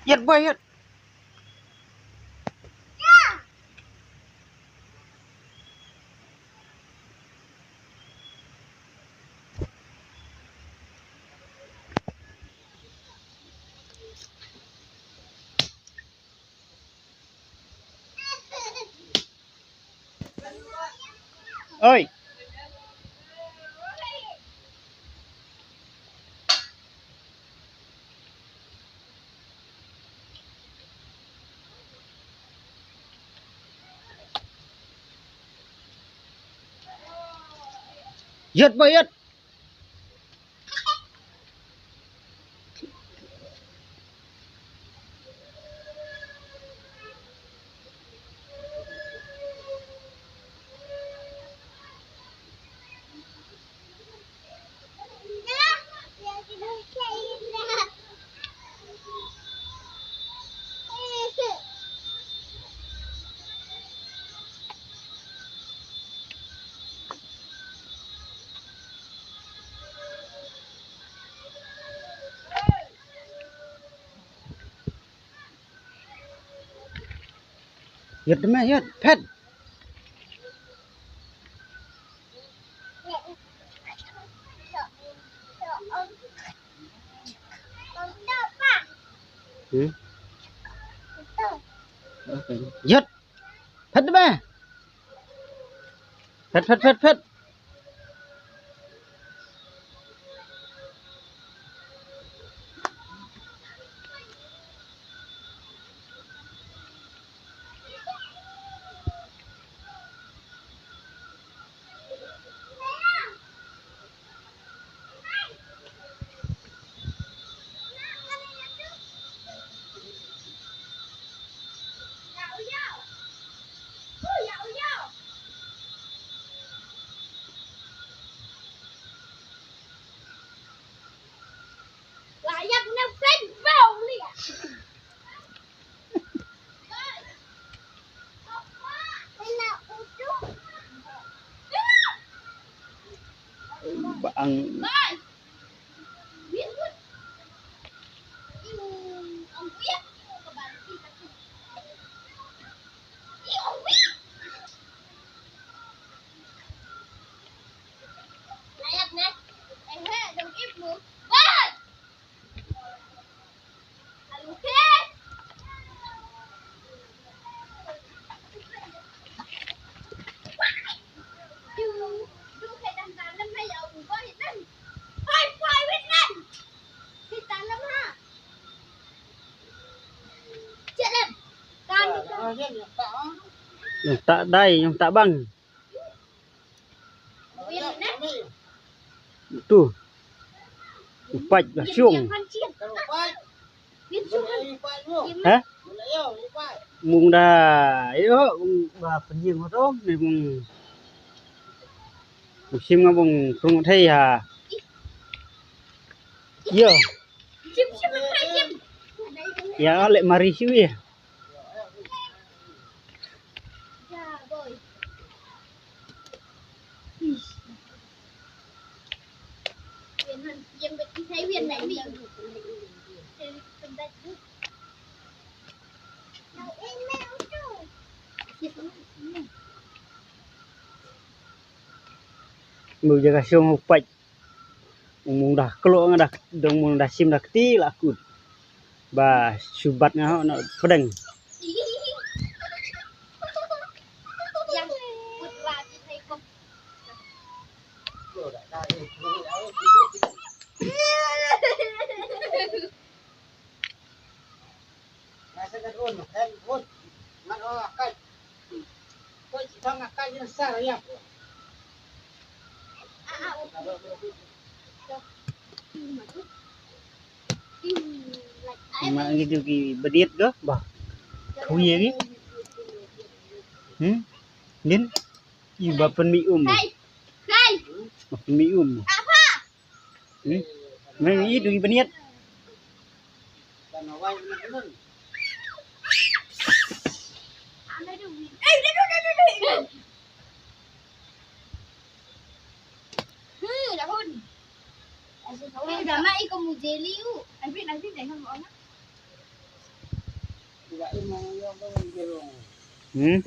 Yết bay hết. Ơi. Yết bay hết. Yết mẹ yết phết. Yết phết mẹ. Phết phết phết phết. Bạn yang tak dai, yang tak bang. Tu. Upat lah siung. Hả? Mùng đà ấy đó, bà phần nhiều mà đó, này mùng sim nga mùng không thấy à. Yo. Ya lek mari siu ya. Mưu jaga siung upat. Mùng dah keluar dah, dong mùng dah sim dah keti lah akut. Ba subat ngah nak pedeng. Mà gitu ki bediet ke bah. Kuye ki. Nin iba pen mi mi apa? Mai itu bediet. Dah mai kau mujeli u. Nanti dah không bỏ nó. Hmm.